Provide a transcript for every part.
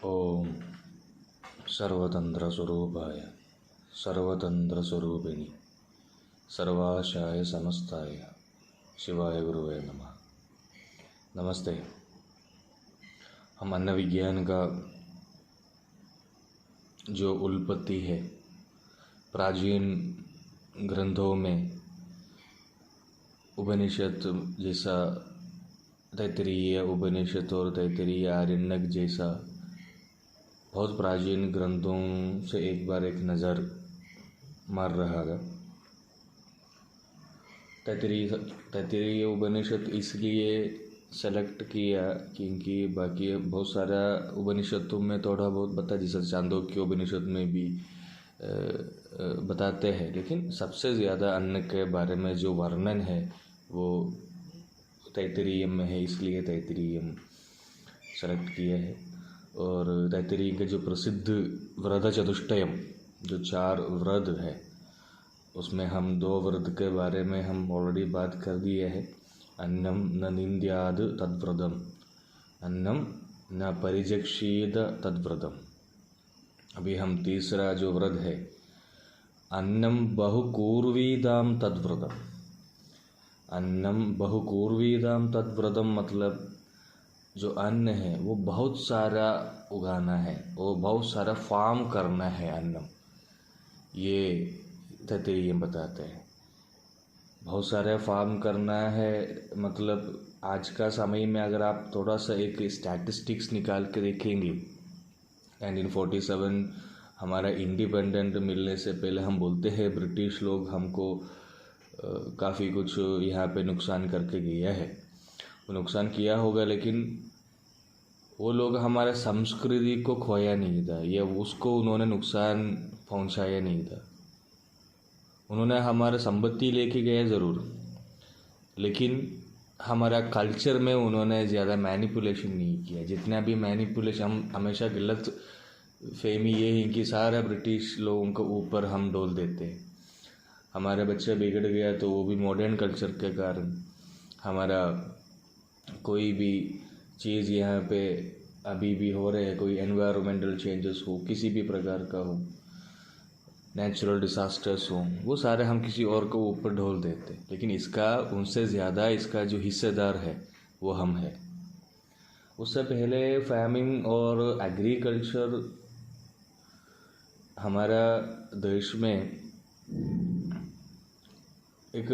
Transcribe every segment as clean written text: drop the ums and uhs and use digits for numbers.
ओम सर्वतंत्रस्वरूपाय सर्वतंत्रस्वरूपिणी सर्वाशाय समस्ताय शिवाय गुरुवे नमः। नमस्ते। हम अन्न विज्ञान का जो उत्पत्ति है प्राचीन ग्रंथों में उपनिषद जैसा तैत्तिरीय उपनिषद और तैत्तिरीय आरण्यक जैसा बहुत प्राचीन ग्रंथों से एक बार एक नज़र मार रहा था। तैत्तिरीय उपनिषद इसलिए सेलेक्ट किया क्योंकि बाकी बहुत सारा उपनिषदों में थोड़ा बहुत बता, जैसे चांदोक्य उपनिषद में भी बताते हैं, लेकिन सबसे ज़्यादा अन्न के बारे में जो वर्णन है वो तैत्तिरीयम में है, इसलिए तैत्तिरीयम सेलेक्ट किया है। और तैत्तिरीय के जो प्रसिद्ध व्रत चतुष्टयम जो 4 व्रत है उसमें हम 2 व्रत के बारे में हम ऑलरेडी बात कर दिए हैं। अन्नम न निंद्याद तद्व्रतम, अन्नम न परिजक्षीद तद्व्रतम। अभी हम तीसरा जो व्रत है अन्नम बहुकूर्वीदाम तद्व्रतम। अन्नम बहुकूर्वीदाम तद्व्रतम मतलब जो अन्न है वो बहुत सारा उगाना है, वो बहुत सारा फार्म करना है अन्नम, ये तैत्तिरीय बताते हैं। बहुत सारे फार्म करना है मतलब आज का समय में अगर आप थोड़ा सा एक स्टैटिस्टिक्स निकाल के देखेंगे, 1947 हमारा इंडिपेंडेंट मिलने से पहले हम बोलते हैं ब्रिटिश लोग हमको काफ़ी कुछ यहाँ पे नुकसान करके गया है। वो नुकसान किया होगा, लेकिन वो लोग हमारे संस्कृति को खोया नहीं था या उसको उन्होंने नुकसान पहुँचाया नहीं था। उन्होंने हमारा संपत्ति लेके गए ज़रूर, लेकिन हमारा कल्चर में उन्होंने ज़्यादा मैनिपुलेशन नहीं किया। जितना भी मैनिपुलेशन, हम हमेशा गलत फहमी ये है कि सारा ब्रिटिश लोगों के ऊपर हम डोल देते हैं। हमारा बच्चा बिगड़ गया तो वो भी मॉडर्न कल्चर के कारण। हमारा कोई भी चीज़ यहाँ पे अभी भी हो रहे है, कोई एनवायरमेंटल चेंजेस हो, किसी भी प्रकार का हो, नेचुरल डिसास्टर्स हो, वो सारे हम किसी और को ऊपर ढोल देते। लेकिन इसका उनसे ज़्यादा इसका जो हिस्सेदार है वो हम हैं। उससे पहले फार्मिंग और एग्रीकल्चर हमारा देश में एक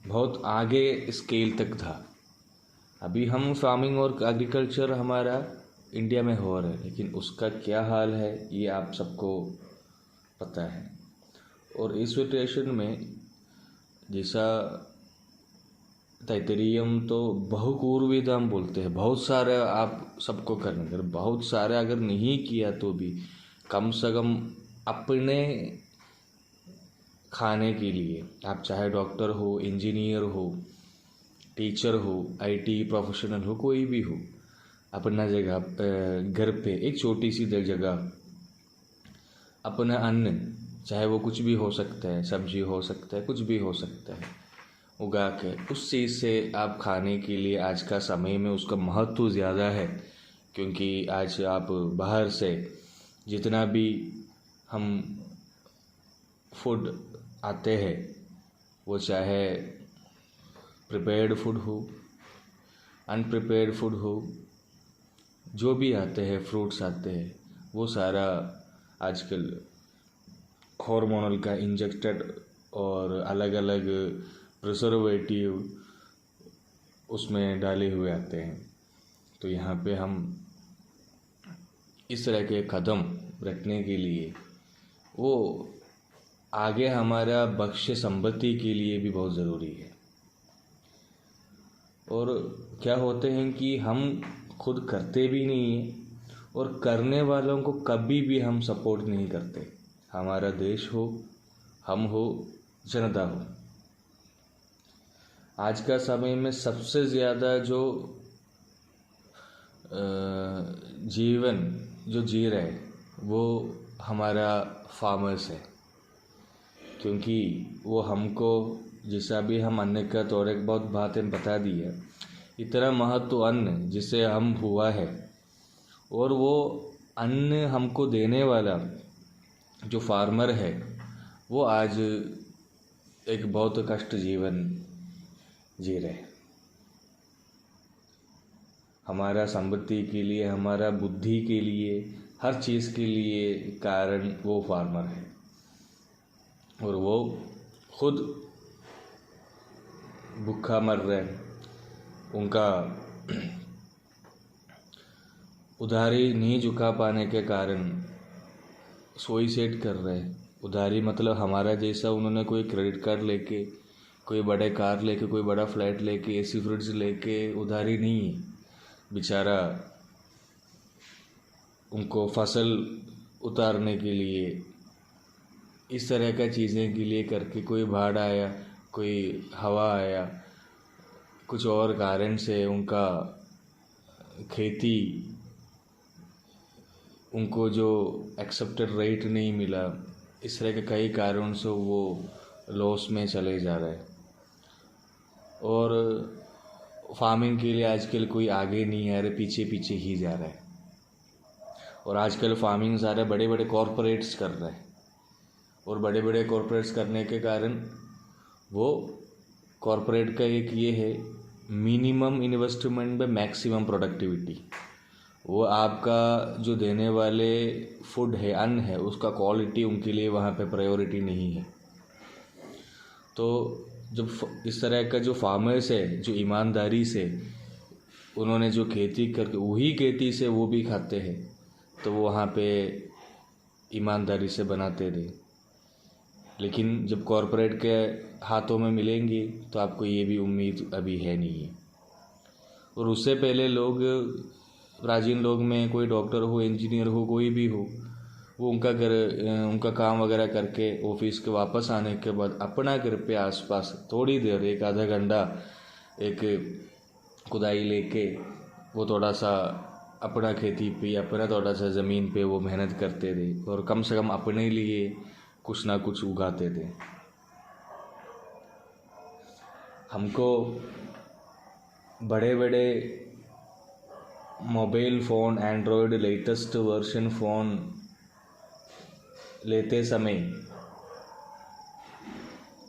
बहुत आगे स्केल तक था। अभी हम फार्मिंग और एग्रीकल्चर हमारा इंडिया में हो रहा है, लेकिन उसका क्या हाल है ये आप सबको पता है। और इस सिचुएशन में जैसा तैत्तिरीयम तो बहुकूर्वीदाम बोलते हैं, बहुत सारे आप सबको करने, अगर बहुत सारे अगर नहीं किया तो भी कम से कम अपने खाने के लिए, आप चाहे डॉक्टर हो, इंजीनियर हो, टीचर हो, आईटी प्रोफेशनल हो, कोई भी हो, अपना जगह घर पे एक छोटी सी जगह अपना अन्न, चाहे वो कुछ भी हो सकता है, सब्जी हो सकता है, कुछ भी हो सकता है, उगा के उस चीज़ से आप खाने के लिए आज का समय में उसका महत्व ज़्यादा है। क्योंकि आज आप बाहर से जितना भी हम फूड आते हैं, वो चाहे प्रिपेयर्ड फूड हो, अनप्रिपेयर्ड फूड हो, जो भी आते हैं, फ्रूट्स आते हैं, वो सारा आजकल हार्मोनल का इंजेक्टेड और अलग अलग प्रिजर्वेटिव उसमें डाले हुए आते हैं। तो यहाँ पे हम इस तरह के कदम रखने के लिए वो आगे हमारा भक्ष्य संपत्ति के लिए भी बहुत ज़रूरी है। और क्या होते हैं कि हम खुद करते भी नहीं हैं और करने वालों को कभी भी हम सपोर्ट नहीं करते। हमारा देश हो, हम हो, जनता हो, आज का समय में सबसे ज़्यादा जो जीवन जो जी रहे वो हमारा फार्मर्स है। क्योंकि वो हमको जैसा भी हम अन्न का थोड़े बहुत बातें बता दी है, इतना महत्व अन्न जिसे हम हुआ है और वो अन्न हमको देने वाला जो फार्मर है वो आज एक बहुत कष्ट जीवन जी रहे। हमारा संपत्ति के लिए, हमारा बुद्धि के लिए, हर चीज़ के लिए कारण वो फार्मर है और वो खुद भूखा मर रहे। उनका उधारी नहीं चुका पाने के कारण सुसाइड कर रहे। उधारी मतलब हमारा जैसा उन्होंने कोई क्रेडिट कार्ड लेके, कोई बड़े कार लेके, कोई बड़ा फ्लैट लेके, एसी फ्रिज लेके उधारी नहीं है। बेचारा उनको फसल उतारने के लिए इस तरह का चीज़ें के लिए करके कोई बाढ़ आया, कोई हवा आया, कुछ और कारण से उनका खेती उनको जो एक्सेप्टेड रेट नहीं मिला, इस तरह के कई कारणों से वो लॉस में चले जा रहे हैं। और फार्मिंग के लिए आजकल कोई आगे नहीं आ रहा, पीछे पीछे ही जा रहा है। और आजकल फार्मिंग सारे बड़े बड़े कॉरपोरेट्स कर रहे हैं और बड़े बड़े कॉरपोरेट्स करने के कारण वो कॉरपोरेट का एक ये है मिनिमम इन्वेस्टमेंट में मैक्सिमम प्रोडक्टिविटी। वो आपका जो देने वाले फूड है, अन्न है, उसका क्वालिटी उनके लिए वहाँ पे प्रायोरिटी नहीं है। तो जब इस तरह का जो फार्मर्स है, जो ईमानदारी से उन्होंने जो खेती करके वही खेती से वो भी खाते हैं, तो वो वहाँ पे ईमानदारी से बनाते थे। लेकिन जब कॉरपोरेट के हाथों में मिलेंगी तो आपको ये भी उम्मीद अभी है नहीं है। और उससे पहले लोग, प्राचीन लोग में कोई डॉक्टर हो, इंजीनियर हो, कोई भी हो, वो उनका काम वगैरह करके ऑफिस के वापस आने के बाद अपना घर पे आसपास थोड़ी देर, एक आधा घंटा एक खुदाई लेके वो थोड़ा सा अपना खेती पे, अपना थोड़ा सा ज़मीन पे वो मेहनत करते थे और कम से कम अपने लिए कुछ ना कुछ उगाते थे। हमको बड़े बड़े mobile phone, Android latest version phone लेते समय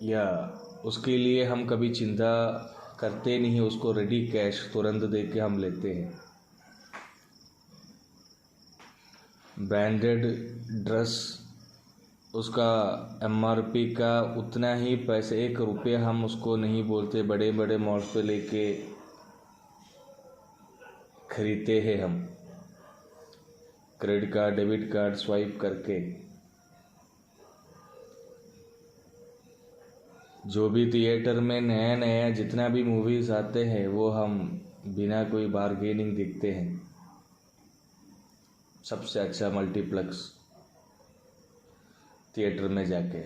या उसके लिए हम कभी चिंता करते नहीं, उसको रेडी कैश तुरंत दे के हम लेते हैं। ब्रांडेड ड्रेस, उसका MRP का उतना ही पैसे, 1 रुपया हम उसको नहीं बोलते, बड़े बड़े मॉल पे लेके खरीदते हैं हम, credit card, debit card swipe करके। जो भी थिएटर में नया नया जितना भी मूवीज़ आते हैं वो हम बिना कोई बार्गेनिंग देखते हैं। सबसे अच्छा मल्टीप्लेक्स थिएटर में जाके,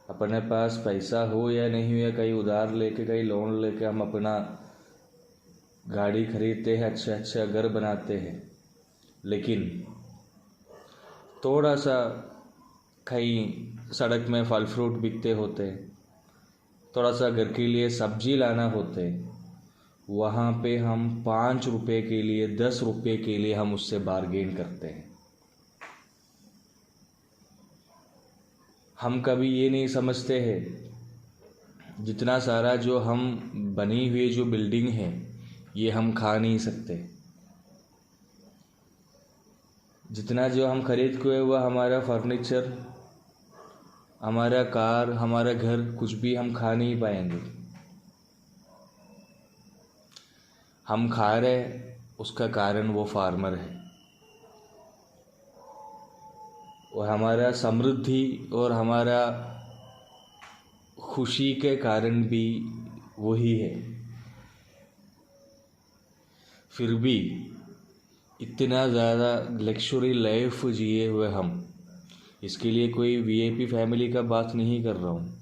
अपने पास पैसा हो या नहीं हो, या कहीं उधार लेके, कहीं लोन लेके हम अपना गाड़ी खरीदते हैं, अच्छा घर बनाते हैं। लेकिन थोड़ा सा कहीं सड़क में फल फ्रूट बिकते होते, थोड़ा सा घर के लिए सब्जी लाना होते, वहाँ पे हम 5 रुपये के लिए, 10 रुपये के लिए हम उससे बार्गेन करते हैं। हम कभी ये नहीं समझते हैं जितना सारा जो हम बनी हुई जो बिल्डिंग है ये हम खा नहीं सकते। जितना जो हम खरीद के हुआ हमारा फर्नीचर, हमारा कार, हमारा घर, कुछ भी हम खा नहीं पाएंगे। हम खा रहे, उसका कारण वो फार्मर है। और हमारा समृद्धि और हमारा खुशी के कारण भी वही है। फिर भी इतना ज़्यादा लग्जरी लाइफ जिए हुए हम, इसके लिए कोई VIP फैमिली का बात नहीं कर रहा हूँ,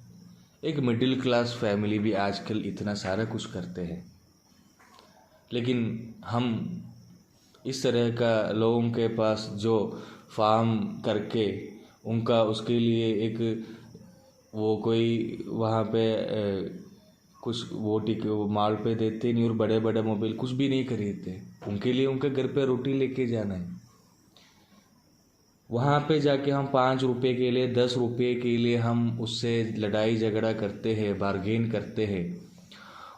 एक मिडिल क्लास फैमिली भी आजकल इतना सारा कुछ करते हैं। लेकिन हम इस तरह का लोगों के पास जो फार्म करके उनका उसके लिए एक वो कोई वहाँ पे कुछ वो माल पे देते नहीं और बड़े बड़े मोबाइल कुछ भी नहीं खरीदते, उनके लिए उनके घर पे रोटी लेके जाना है। वहाँ पे जाके हम 5 रुपये के लिए 10 रुपये के लिए हम उससे लड़ाई झगड़ा करते हैं, बार्गेन करते हैं,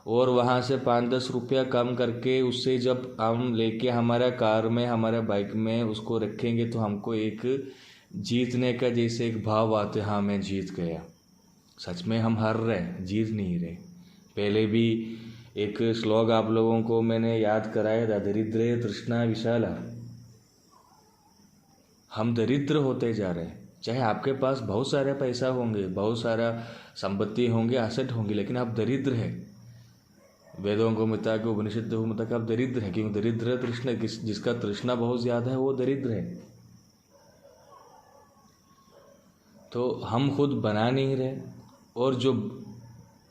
और वहाँ से 5-10 रुपया कम करके उससे जब हम लेके हमारा कार में हमारा बाइक में उसको रखेंगे तो हमको एक जीतने का जैसे एक भाव आते, हाँ मैं जीत गया, सच में हम हार रहे, जीत नहीं रहे। पहले भी एक श्लोक आप लोगों को मैंने याद कराया था, दरिद्रे तृष्णा विशाला। हम दरिद्र होते जा रहे हैं। चाहे आपके पास बहुत सारा पैसा होंगे, बहुत सारा संपत्ति होंगे, एसेट होंगे, लेकिन आप दरिद्र हैं। वेदों को मिटा के उपनिषद को मिटा के आप दरिद्र हैं, क्योंकि दरिद्र तृष्णा, जिसका तृष्णा बहुत ज़्यादा है वो दरिद्र है। तो हम खुद बना नहीं रहे, और जो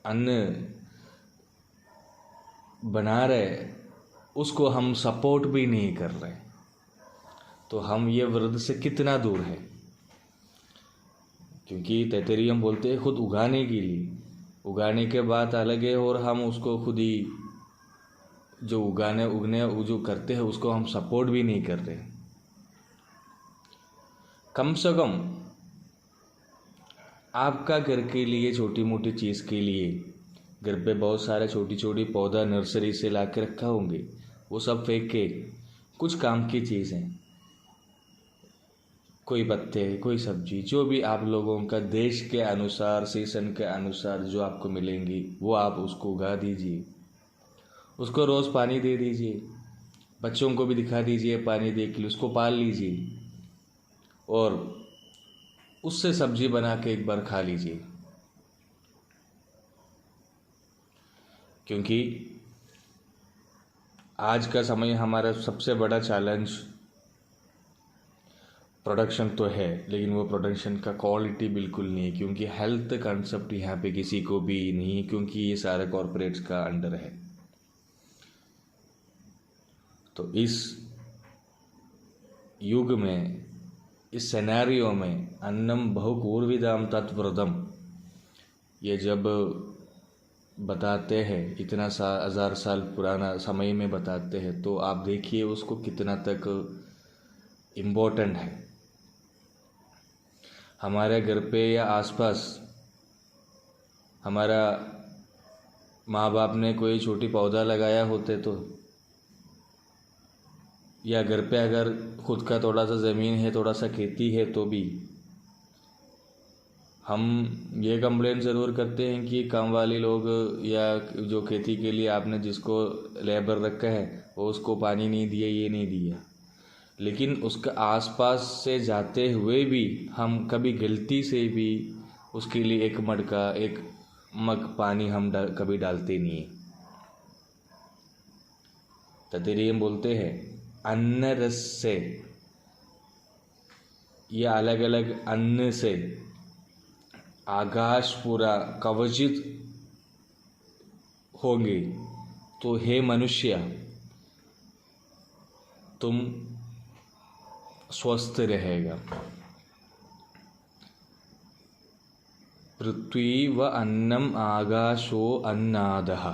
अन्न बना रहे उसको हम सपोर्ट भी नहीं कर रहे, तो हम ये व्रत से कितना दूर है। क्योंकि तैतरीय हम बोलते हैं खुद उगाने के लिए, उगाने के बाद अलग है, और हम उसको खुद ही जो उगने जो करते हैं उसको हम सपोर्ट भी नहीं कर रहे। कम से कम आपका घर के लिए छोटी मोटी चीज़ के लिए, घर पे बहुत सारे छोटी छोटी पौधा नर्सरी से ला के रखा होंगे, वो सब फेंक के कुछ काम की चीज़ हैं, कोई पत्ते, कोई सब्जी, जो भी आप लोगों का देश के अनुसार, सीजन के अनुसार जो आपको मिलेंगी वो आप उसको उगा दीजिए, उसको रोज़ पानी दे दीजिए, बच्चों को भी दिखा दीजिए पानी दे के, उसको पाल लीजिए, और उससे सब्जी बना के एक बार खा लीजिए। क्योंकि आज का समय हमारा सबसे बड़ा चैलेंज प्रोडक्शन तो है, लेकिन वो प्रोडक्शन का क्वालिटी बिल्कुल नहीं है, क्योंकि हेल्थ कंसेप्ट यहाँ पे किसी को भी नहीं है, क्योंकि ये सारे कॉरपोरेट्स का अंडर है। तो इस युग में, इस सिनेरियो में अन्नम बहुपूर्विदाम तत्व्रतम, ये जब बताते हैं, इतना 1000 साल पुराना समय में बताते हैं, तो आप देखिए उसको कितना तक इम्पोर्टेंट है। हमारे घर पे या आसपास हमारा माँ बाप ने कोई छोटी पौधा लगाया होते तो, या घर पे अगर खुद का थोड़ा सा ज़मीन है, थोड़ा सा खेती है, तो भी हम ये कंप्लेंट ज़रूर करते हैं कि काम वाले लोग या जो खेती के लिए आपने जिसको लेबर रखा है वो उसको पानी नहीं दिया, ये नहीं दिया, लेकिन उसके आसपास से जाते हुए भी हम कभी गलती से भी उसके लिए एक मटका, एक मग पानी हम कभी डालते नहीं है। तैत्तिरीय बोलते हैं अन्न रस से या अलग अलग अन्न से आकाश पूरा कवचित होंगे, तो हे मनुष्य तुम स्वस्थ रहेगा। पृथ्वी व अन्नम आकाशो अन्नादः,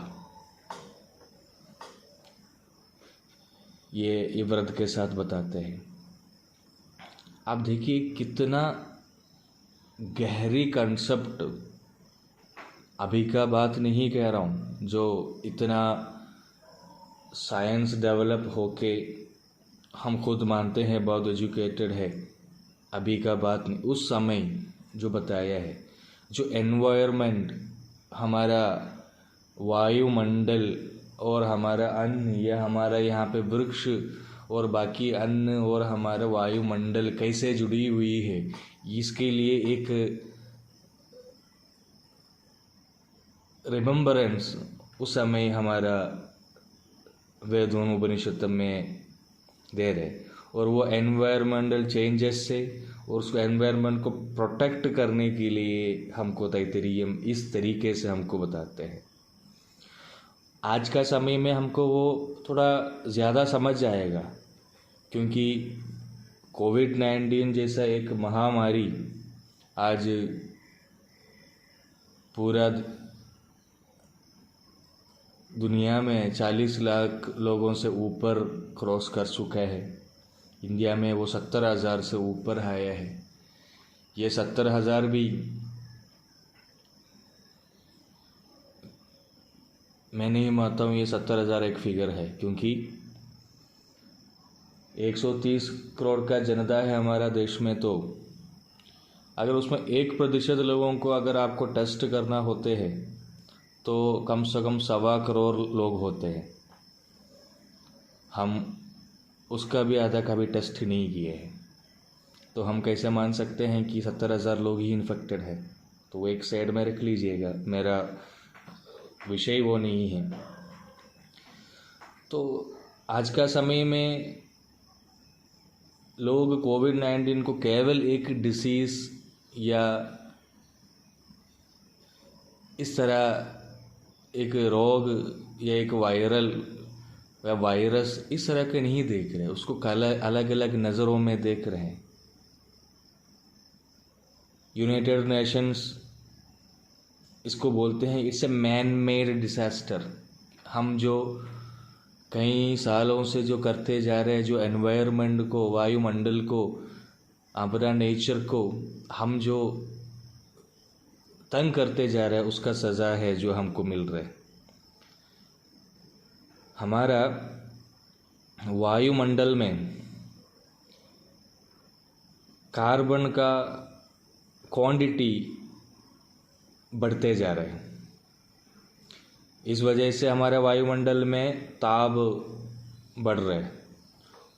ये व्रत के साथ बताते हैं। आप देखिए कितना गहरी कंसेप्ट, अभी का बात नहीं कह रहा हूँ, जो इतना साइंस डेवलप होके हम खुद मानते हैं बहुत एजुकेटेड है, अभी का बात नहीं, उस समय जो बताया है, जो एनवायरनमेंट हमारा वायुमंडल और हमारा अन्न या हमारा यहाँ पे वृक्ष और बाकी अन्न और हमारा वायुमंडल कैसे जुड़ी हुई है, इसके लिए एक रिमेम्बरेंस उस समय हमारा वेदों उपनिषद में दे रहे, और वो एनवायरमेंटल चेंजेस से और उसको एनवायरनमेंट को प्रोटेक्ट करने के लिए हमको तैत्तिरीयम इस तरीके से हमको बताते हैं। आज का समय में हमको वो थोड़ा ज़्यादा समझ आएगा, क्योंकि कोविड-19 जैसा एक महामारी आज पूरा दुनिया में 40 लाख लोगों से ऊपर क्रॉस कर चुका है, इंडिया में वो 70,000 से ऊपर आया है। ये 70,000 भी मैं नहीं मानता हूँ ये 70,000 एक फिगर है, क्योंकि 130 करोड़ का जनता है हमारा देश में। तो अगर उसमें 1% लोगों को अगर आपको टेस्ट करना होते हैं तो कम से कम 1.25 करोड़ लोग होते हैं। हम उसका भी आधा कभी टेस्ट ही नहीं किए हैं, तो हम कैसे मान सकते हैं कि 70,000 लोग ही इन्फेक्टेड है। तो वो एक साइड में रख लीजिएगा, मेरा विषय वो नहीं है। तो आज का समय में लोग कोविड-19 को केवल एक डिसीज़ या इस तरह एक रोग या एक वायरल या वायरस इस तरह के नहीं देख रहे, उसको अलग अलग नज़रों में देख रहे हैं। यूनाइटेड नेशंस इसको बोलते हैं it's a man made disaster. हम जो कई सालों से जो करते जा रहे हैं, जो एनवायरनमेंट को, वायुमंडल को, हमारा नेचर को हम जो तंग करते जा रहे हैं, उसका सज़ा है जो हमको मिल रहा है। हमारा वायुमंडल में कार्बन का क्वांटिटी बढ़ते जा रहे हैं। इस वजह से हमारे वायुमंडल में ताप बढ़ रहा है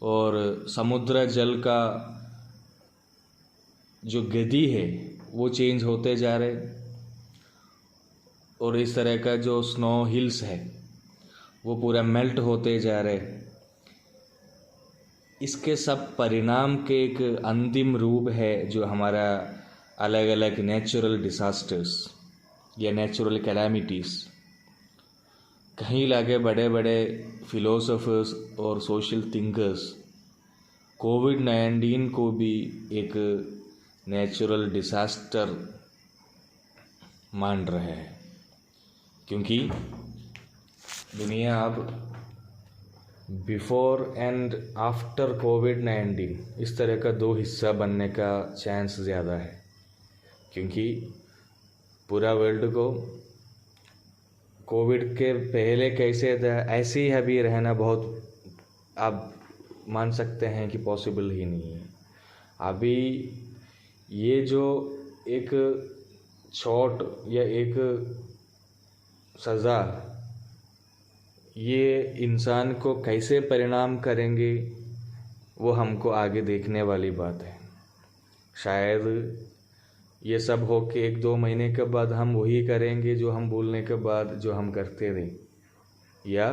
और समुद्र जल का जो गति है वो चेंज होते जा रहे हैं, और इस तरह का जो स्नो हिल्स है वो पूरा मेल्ट होते जा रहे हैं। इसके सब परिणाम के एक अंतिम रूप है जो हमारा अलग अलग नेचुरल डिसास्टर्स या नेचुरल कैलामिटीज़। कहीं लाके बड़े बड़े फिलोसोफर्स और सोशल थिंकर्स कोविड-19 को भी एक नेचुरल डिसास्टर मान रहे हैं, क्योंकि दुनिया अब बिफोर एंड आफ्टर कोविड-19 इस तरह का दो हिस्सा बनने का चांस ज़्यादा है। क्योंकि पूरा वर्ल्ड को कोविड के पहले कैसे था ऐसे ही अभी रहना बहुत आप मान सकते हैं कि पॉसिबल ही नहीं है। अभी ये जो एक चोट या एक सज़ा ये इंसान को कैसे परिणाम करेंगे वो हमको आगे देखने वाली बात है। शायद ये सब हो के 1-2 महीने के बाद हम वही करेंगे जो हम बोलने के बाद जो हम करते रहे, या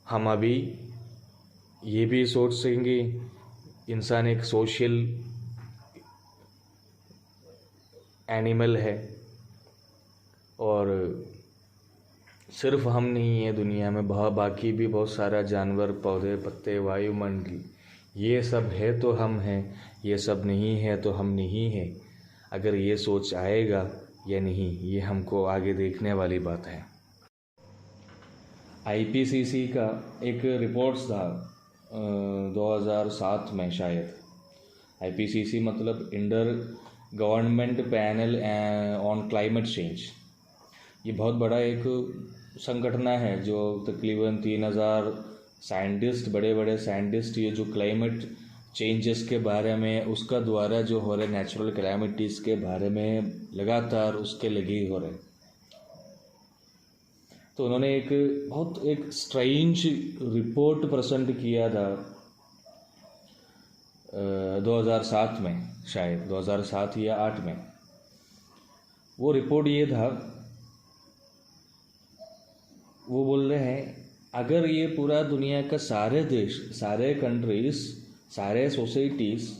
हम अभी ये भी सोच सकेंगे इंसान एक सोशल एनिमल है और सिर्फ हम नहीं है दुनिया में, बाकी भी बहुत सारा जानवर, पौधे, पत्ते, वायुमंडल ये सब है तो हम हैं, ये सब नहीं है तो हम नहीं हैं। अगर ये सोच आएगा या नहीं ये हमको आगे देखने वाली बात है। IPCC का एक रिपोर्ट्स था 2007 में शायद। IPCC मतलब inter government panel on climate change. ये बहुत बड़ा एक संगठन है जो तकरीबन 3000 साइंटिस्ट, बड़े बड़े साइंटिस्ट ये जो क्लाइमेट चेंजेस के बारे में उसका द्वारा जो हो रहे नेचुरल कैलामिटीज़ के बारे में लगातार उसके लगे हो रहे। तो उन्होंने एक बहुत एक स्ट्रेंज रिपोर्ट प्रेजेंट किया था 2007 में, शायद 2007 या 2008 में। वो रिपोर्ट ये था, वो बोल रहे हैं अगर ये पूरा दुनिया का सारे देश, सारे कंट्रीज़, सारे सोसाइटीज़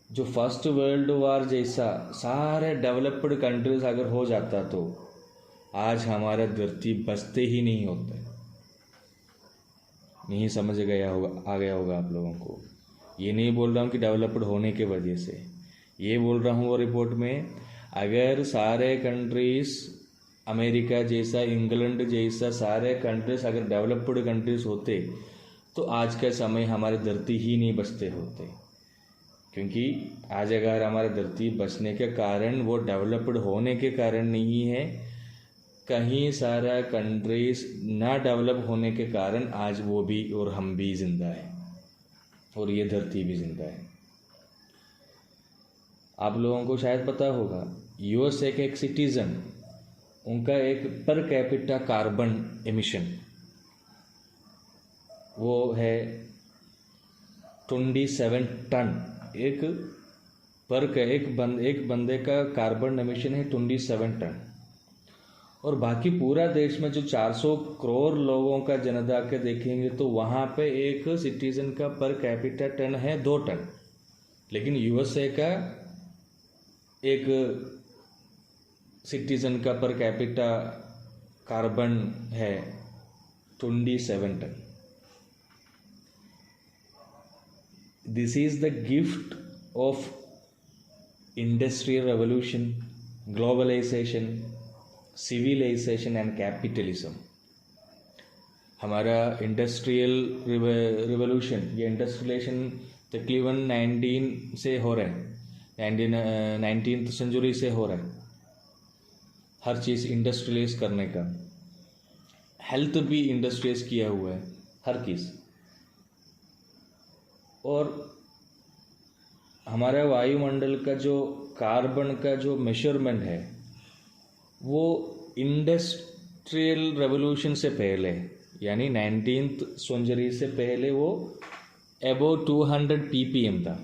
जो फर्स्ट वर्ल्ड वार जैसा सारे डेवलप्ड कंट्रीज़ अगर हो जाता तो आज हमारा धरती बसते ही नहीं होते। नहीं समझ गया होगा, आ गया होगा आप लोगों को। ये नहीं बोल रहा हूँ कि डेवलप्ड होने के वजह से, ये बोल रहा हूँ वो रिपोर्ट में अगर सारे कंट्रीज़ अमेरिका जैसा, इंग्लैंड जैसा सारे कंट्रीज़ अगर डेवलप्ड कंट्रीज़ होते तो आज का समय हमारे धरती ही नहीं बचते होते। क्योंकि आज अगर हमारे धरती बचने के कारण वो डेवलप्ड होने के कारण नहीं है, कहीं सारा कंट्रीज ना डेवलप होने के कारण आज वो भी और हम भी ज़िंदा हैं और ये धरती भी ज़िंदा है। आप लोगों को शायद पता होगा, यूएसए के एक सिटीज़न, उनका एक पर कैपिटा कार्बन एमिशन वो है 27 टन। एक बंदे का कार्बन एमिशन है 27 टन। और बाकी पूरा देश में जो 400 करोड़ लोगों का जनता के देखेंगे तो वहाँ पे एक सिटीज़न का पर कैपिटा टन है 2 टन। लेकिन यूएसए का एक सिटीज़न का पर कैपिटा कार्बन है 27 ton. This is the gift of industrial revolution, globalisation, civilisation and capitalism. हमारा इंडस्ट्रियल रिवोल्यूशन, ये इंडस्ट्रियलाइजेशन तकरीबन 19 से हो रहा है, 19th सेंचुरी से हो रहा है। हर चीज़ इंडस्ट्रियलाइज करने का, हेल्थ भी इंडस्ट्रियलाइज किया हुआ है, हर चीज़। और हमारा वायुमंडल का जो कार्बन का जो मेजरमेंट है वो इंडस्ट्रियल रेवोल्यूशन से पहले, यानी 19th सेंचुरी से पहले वो अबव 200 ppm था।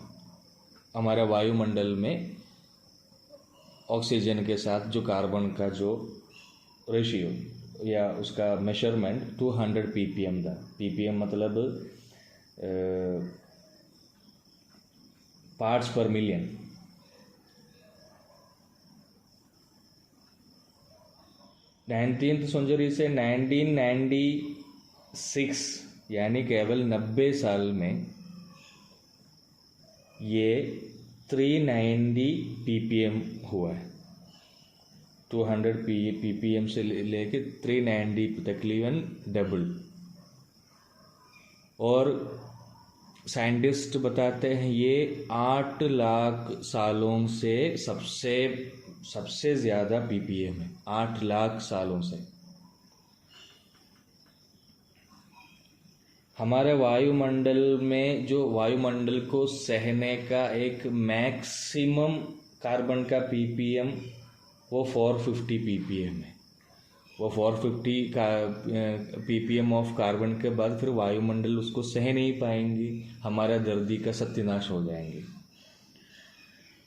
हमारा वायुमंडल में ऑक्सीजन के साथ जो कार्बन का जो रेशियो या उसका मेजरमेंट 200 ppm था। ppm मतलब पार्ट्स पर मिलियन। 19th सेंचुरी से 1996 यानी केवल 90 साल में ये 390 ppm हुआ है। 200 ppm से लेके 390 तकरीबन डबल। और साइंटिस्ट बताते हैं ये 8 लाख सालों से सबसे ज़्यादा ppm है, 8 लाख सालों से। हमारे वायुमंडल में जो वायुमंडल को सहने का एक मैक्सिमम कार्बन का ppm वो 450 ppm है। वो 450 का ppm ऑफ कार्बन के बाद फिर वायुमंडल उसको सह नहीं पाएंगी, हमारा धरती का सत्यानाश हो जाएंगे।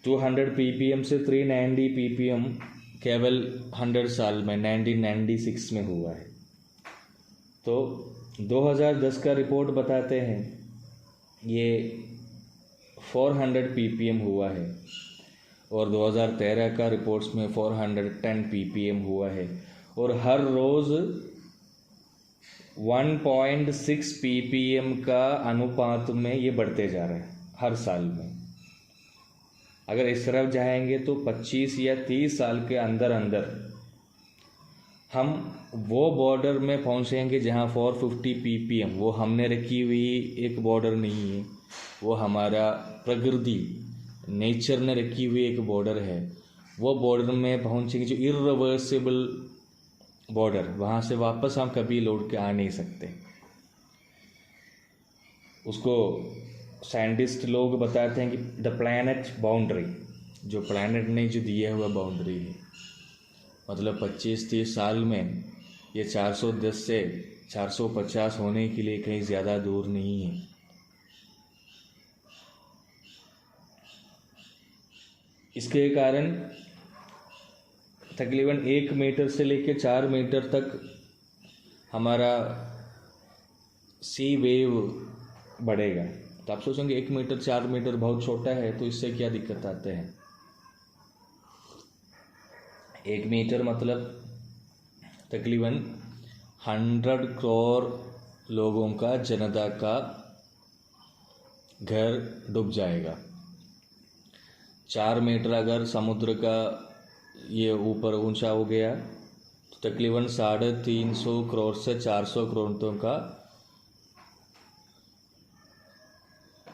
200 ppm से 390 ppm केवल 100 साल में 1996 में हुआ है। तो 2010 का रिपोर्ट बताते हैं ये 400 ppm हुआ है। और 2013 का रिपोर्ट्स में 410 ppm हुआ है। और हर रोज़ 1.6 ppm का अनुपात में ये बढ़ते जा रहे हैं हर साल में। अगर इस तरफ जाएंगे तो 25 या 30 साल के अंदर अंदर हम वो बॉर्डर में पहुंचेंगे जहां 450 ppm वो हमने रखी हुई एक बॉर्डर नहीं है, वो हमारा प्रकृति नेचर ने रखी हुई एक बॉर्डर है। वो बॉर्डर में पहुंचेंगे जो इरिवर्सिबल बॉर्डर, वहाँ से वापस हम कभी लौट के आ नहीं सकते। उसको साइंटिस्ट लोग बताते हैं कि द प्लैनेट बाउंड्री, जो प्लैनेट ने जो दिया हुआ बाउंड्री है, मतलब 25-30 साल में ये 410 से 450 होने के लिए कहीं ज़्यादा दूर नहीं है। इसके कारण तकरीबन 1 मीटर से लेकर 4 मीटर तक हमारा सी वेव बढ़ेगा। तो आप सोचेंगे 1 मीटर 4 मीटर बहुत छोटा है, तो इससे क्या दिक्कत आते हैं। 1 मीटर मतलब तकरीबन 100 करोड़ लोगों का, जनता का घर डूब जाएगा। 4 मीटर अगर समुद्र का ये ऊपर ऊंचा हो गया तो तकरीबन 350 करोड़ से 400 करोड़ का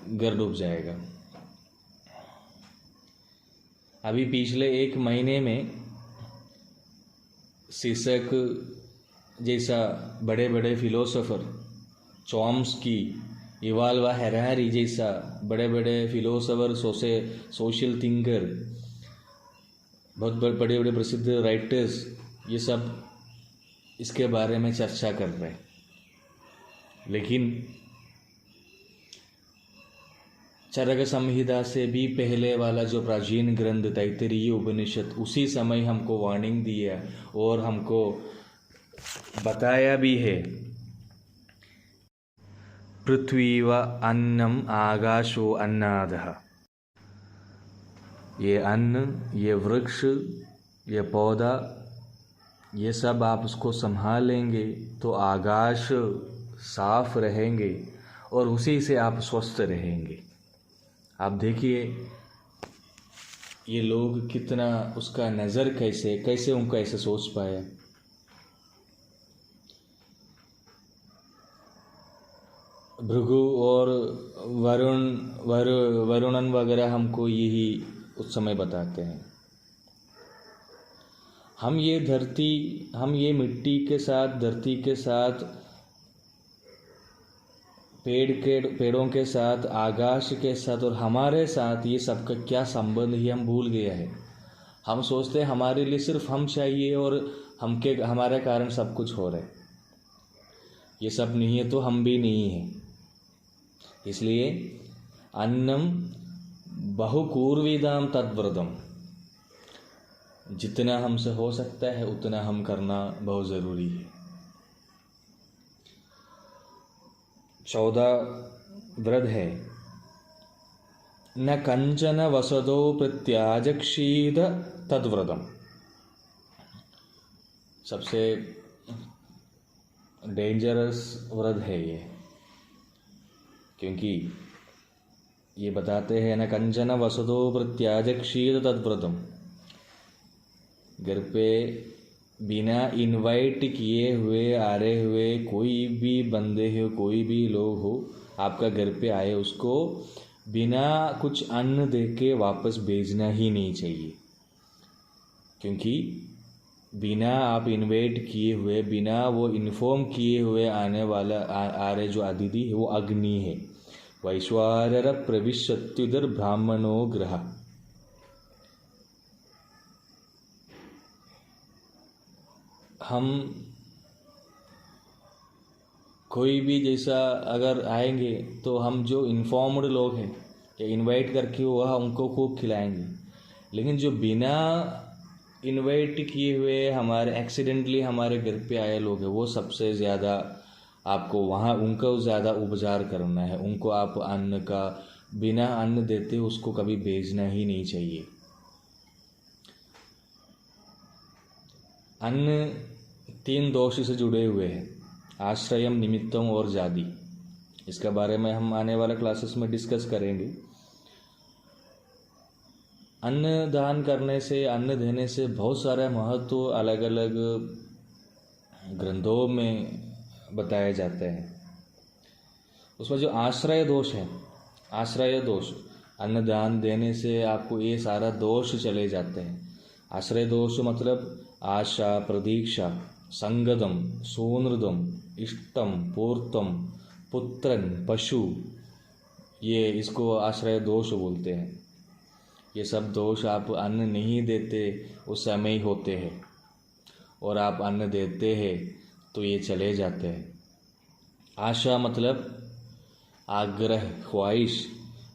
घर डूब जाएगा। अभी पिछले 1 महीने में सिसक जैसा बड़े बड़े फिलोसोफर, चॉम्स्की, युval हैरारी जैसा बड़े बड़े फिलोसोफर, सोशल थिंकर, बहुत बड़े बड़े प्रसिद्ध राइटर्स, ये सब इसके बारे में चर्चा कर रहे हैं। लेकिन चरक संहिता से भी पहले वाला जो प्राचीन ग्रंथ तैत्तिरीय उपनिषद, उसी समय हमको वार्निंग दिया और हमको बताया भी है, पृथ्वी व अन्नम आकाशो अन्नादः। ये अन्न, ये वृक्ष, ये पौधा, ये सब आप उसको संभाल लेंगे तो आकाश साफ रहेंगे और उसी से आप स्वस्थ रहेंगे। आप देखिए ये लोग कितना, उसका नज़र कैसे उनको ऐसे सोच पाया। भृगु और वरुणन वगैरह हमको यही उस समय बताते हैं। हम ये मिट्टी के साथ, धरती के साथ, पेड़ों के साथ, आकाश के साथ और हमारे साथ ये सबका क्या संबंध ही हम भूल गया है। हम सोचते हैं हमारे लिए सिर्फ हम चाहिए और हमारे कारण सब कुछ हो रहा है। ये सब नहीं है तो हम भी नहीं हैं। इसलिए अन्नम बहुकूर्विदाम तद्व्रतम, जितना हमसे हो सकता है उतना हम करना बहुत ज़रूरी है। 14 व्रत है, न कंचन वसदो प्रत्याजक्षीद तद्व्रतम। सबसे डेंजरस व्रत है ये, क्योंकि ये बताते हैं न कंचन वसदो प्रत्याजक्षीद तद्व्रतम। घर पे बिना इनवाइट किए हुए आ रहे हुए कोई भी बंदे हो, कोई भी लोग हो, आपका घर पे आए, उसको बिना कुछ अन्न दे के वापस भेजना ही नहीं चाहिए। क्योंकि बिना आप इनवाइट किए हुए, बिना वो इन्फॉर्म किए हुए आने वाला आ रहे जो अतिथि है वो अग्नि है। वैश्वानर प्रविशत्युदर ब्राह्मणो ग्रह। हम कोई भी जैसा अगर आएंगे तो हम जो इन्फॉर्म्ड लोग हैं या इनवाइट करके वह उनको खूब खिलाएंगे। लेकिन जो बिना इनवाइट किए हुए हमारे एक्सीडेंटली हमारे घर पे आए लोग हैं, वो सबसे ज़्यादा आपको वहाँ उनको ज़्यादा उपचार करना है। उनको आप अन्न का बिना अन्न देते उसको कभी भेजना ही नहीं चाहिए। अन्न 3 दोष से जुड़े हुए हैं, आश्रयम, निमित्तम और जाति। इसके बारे में हम आने वाले क्लासेस में डिस्कस करेंगे। अन्न दान करने से, अन्न देने से बहुत सारे महत्व अलग अलग ग्रंथों में बताए जाते हैं। उसमें जो आश्रय दोष है, आश्रय दोष, अन्न दान देने से आपको ये सारा दोष चले जाते हैं। आश्रय दोष मतलब आशा, प्रतीक्षा, संगदम, सूनृदम, इष्टम, पूर्तम, पुत्रन, पशु, ये इसको आश्रय दोष बोलते हैं। ये सब दोष आप अन्न नहीं देते उस समय ही होते हैं, और आप अन्न देते हैं तो ये चले जाते हैं। आशा मतलब आग्रह, ख्वाहिश,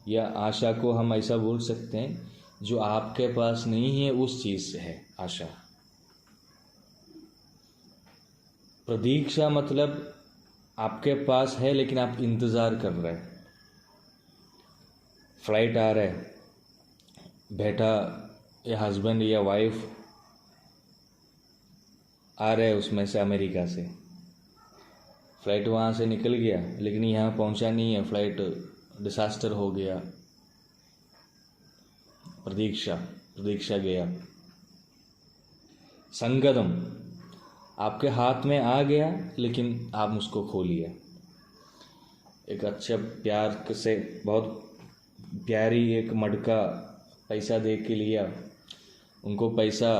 या आशा को हम ऐसा बोल सकते हैं जो आपके पास नहीं है उस चीज़ से है आशा। प्रतीक्षा मतलब आपके पास है लेकिन आप इंतज़ार कर रहे हैं। फ्लाइट आ रहा है, बेटा या हस्बैंड या वाइफ आ रहे उसमें से, अमेरिका से। फ़्लाइट वहाँ से निकल गया लेकिन यहाँ पहुँचा नहीं है, फ़्लाइट डिसास्टर हो गया। प्रतीक्षा गया। संगदम, आपके हाथ में आ गया लेकिन आप उसको खो लिया। एक अच्छे प्यार से बहुत प्यारी एक मटका पैसा दे के लिया, उनको पैसा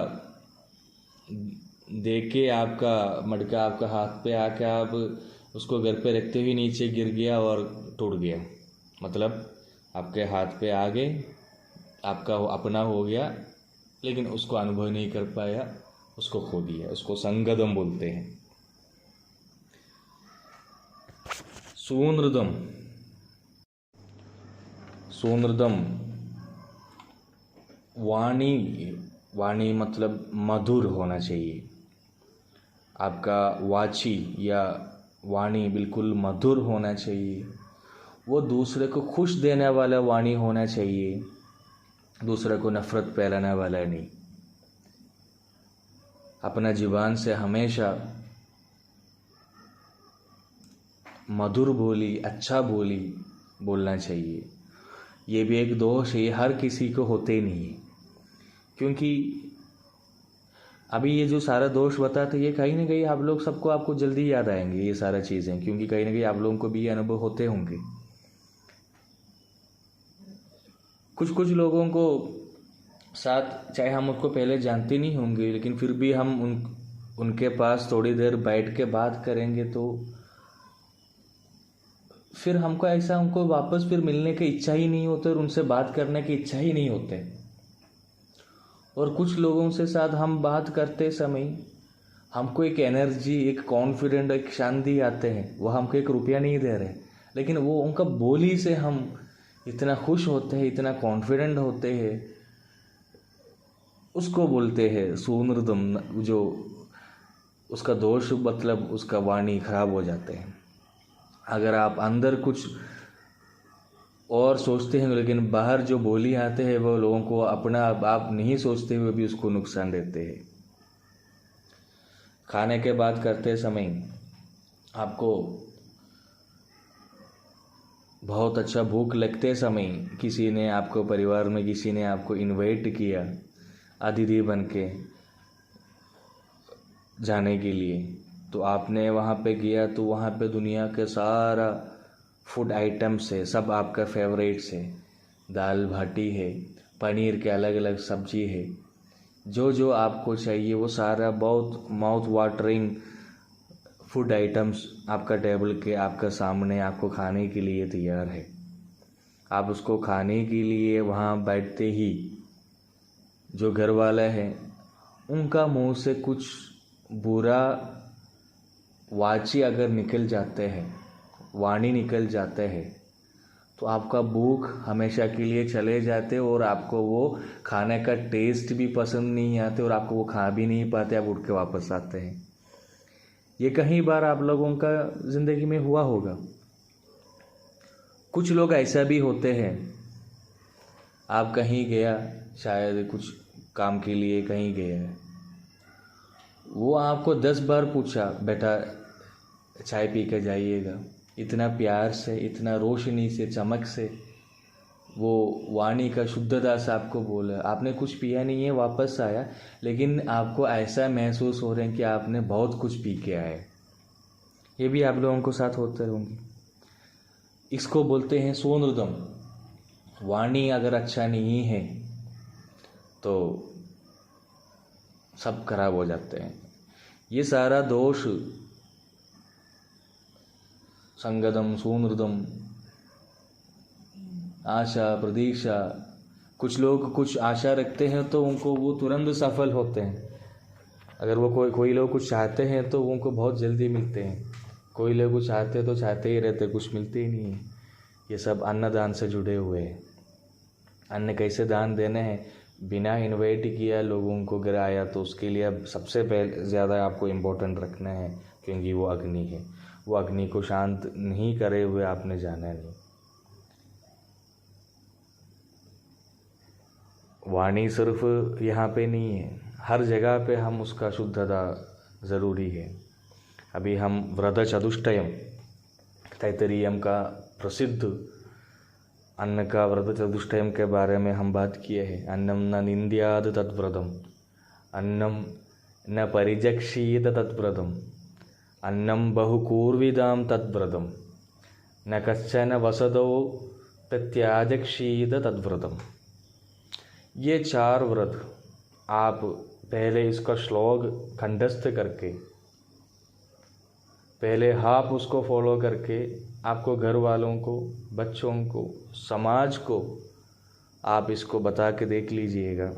दे के आपका मटका आपका हाथ पे आके आप उसको घर पे रखते हुए नीचे गिर गया और टूट गया। मतलब आपके हाथ पे आ गए, आपका अपना हो गया, लेकिन उसको अनुभव नहीं कर पाया, उसको खो दिया। उसको संगदम बोलते हैं। सूनृदम, सूनृदम वाणी, वाणी मतलब मधुर होना चाहिए। आपका वाची या वाणी बिल्कुल मधुर होना चाहिए। वो दूसरे को खुश देने वाला वाणी होना चाहिए, दूसरे को नफरत फैलाने वाला नहीं। अपना जीवन से हमेशा मधुर बोली, अच्छा बोली बोलना चाहिए। ये भी एक दोष है, हर किसी को होते नहीं है। क्योंकि अभी ये जो सारा दोष बताते, ये कहीं ना कहीं आप लोग सबको आपको जल्दी याद आएंगे ये सारा चीज़ें, क्योंकि कहीं ना कहीं आप लोगों को भी ये अनुभव होते होंगे। कुछ कुछ लोगों को साथ चाहे हम उसको पहले जानते नहीं होंगे, लेकिन फिर भी हम उनके पास थोड़ी देर बैठ के बात करेंगे तो फिर हमको ऐसा उनको वापस फिर मिलने की इच्छा ही नहीं होती और उनसे बात करने की इच्छा ही नहीं होते। और कुछ लोगों से साथ हम बात करते समय हमको एक एनर्जी, एक कॉन्फिडेंट, एक शांति आते हैं। वो हमको एक रुपया नहीं दे रहे, लेकिन वो उनका बोली से हम इतना खुश होते हैं, इतना कॉन्फिडेंट होते हैं। उसको बोलते हैं सूनृदम, जो उसका दोष मतलब उसका वाणी खराब हो जाते हैं। अगर आप अंदर कुछ और सोचते हैं लेकिन बाहर जो बोली आते हैं वो लोगों को अपना आप नहीं सोचते हुए भी उसको नुकसान देते हैं। खाने के बाद करते समय आपको बहुत अच्छा भूख लगते समय किसी ने आपको, परिवार में किसी ने आपको इनवाइट किया अतिथि बन के जाने के लिए, तो आपने वहाँ पे गया तो वहाँ पे दुनिया के सारा फूड आइटम्स है, सब आपका फेवरेट्स है। दाल बाटी है, पनीर के अलग अलग सब्जी है, जो जो आपको चाहिए वो सारा बहुत माउथ वाटरिंग फूड आइटम्स आपका टेबल के आपका सामने आपको खाने के लिए तैयार है। आप उसको खाने के लिए वहाँ बैठते ही जो घर वाला है उनका मुंह से कुछ बुरा वाची अगर निकल जाते हैं, वाणी निकल जाते हैं, तो आपका भूख हमेशा के लिए चले जाते और आपको वो खाने का टेस्ट भी पसंद नहीं आते और आपको वो खा भी नहीं पाते, आप उठ के वापस आते हैं। ये कई बार आप लोगों का ज़िंदगी में हुआ होगा। कुछ लोग ऐसा भी होते हैं, आप कहीं गया, शायद कुछ काम के लिए कहीं गया है, वो आपको 10 बार पूछा बेटा चाय पी के जाइएगा, इतना प्यार से, इतना रोशनी से, चमक से वो वाणी का शुद्धता से आपको बोला। आपने कुछ पिया नहीं है, वापस आया, लेकिन आपको ऐसा महसूस हो रहा है कि आपने बहुत कुछ पी के आए। ये भी आप लोगों को साथ होते होंगे। इसको बोलते हैं सूनृदम। वाणी अगर अच्छा नहीं है तो सब खराब हो जाते हैं। ये सारा दोष संगदम, सूनृदम, आशा, प्रतीक्षा, कुछ लोग कुछ आशा रखते हैं तो उनको वो तुरंत सफल होते हैं। अगर वो कोई लोग कुछ चाहते हैं तो उनको बहुत जल्दी मिलते हैं। कोई लोग कुछ चाहते तो चाहते ही रहते, कुछ मिलते ही नहीं है। ये सब अन्नदान से जुड़े हुए हैं। अन्न कैसे दान देने हैं, बिना इनवाइट किया लोगों को गिराया, तो उसके लिए अब सबसे पहले ज़्यादा आपको इम्पोर्टेंट रखना है, क्योंकि वो अग्नि है। वो अग्नि को शांत नहीं करे हुए आपने जाना नहीं। वाणी सिर्फ यहाँ पे नहीं है, हर जगह पे हम उसका शुद्धता ज़रूरी है। अभी हम व्रत चतुष्टयम तैत्तिरीयम का प्रसिद्ध अन्न का व्रत चतुष्टयम के बारे में हम बात किए हैं। अन्नम न निंद्याद तत्व्रतम, अन्नम न परिजक्षीत तत्व्रतम, अन्नम बहुकूर्विदाम तत्व्रतम, न कश्चन वसदो प्रत्याजक्षीद तद्व्रतम। ये 4 व्रत आप पहले इसका श्लोक कंठस्थ करके, पहले आप उसको फॉलो करके आपको घर वालों को, बच्चों को, समाज को आप इसको बता के देख लीजिएगा।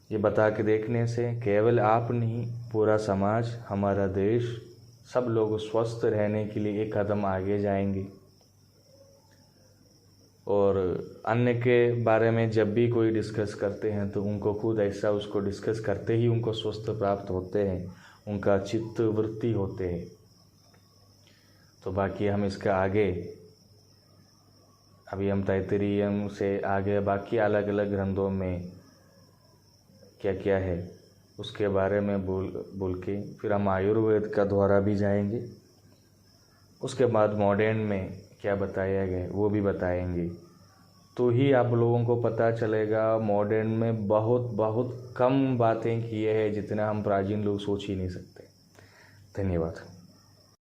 ये बता के देखने से केवल आप नहीं, पूरा समाज, हमारा देश, सब लोग स्वस्थ रहने के लिए एक कदम आगे जाएंगे। और अन्य के बारे में जब भी कोई डिस्कस करते हैं तो उनको खुद ऐसा उसको डिस्कस करते ही उनको स्वस्थ प्राप्त होते हैं, उनका चित्त वृत्ति होते हैं। तो बाकी हम इसका आगे, अभी हम तैत्तिरीयम से आगे बाकी अलग अलग ग्रंथों में क्या क्या है उसके बारे में बोल के फिर हम आयुर्वेद का द्वारा भी जाएंगे। उसके बाद मॉडर्न में क्या बताया गया वो भी बताएंगे। तो ही आप लोगों को पता चलेगा मॉडर्न में बहुत बहुत कम बातें किए हैं जितना हम प्राचीन लोग सोच ही नहीं सकते। धन्यवाद।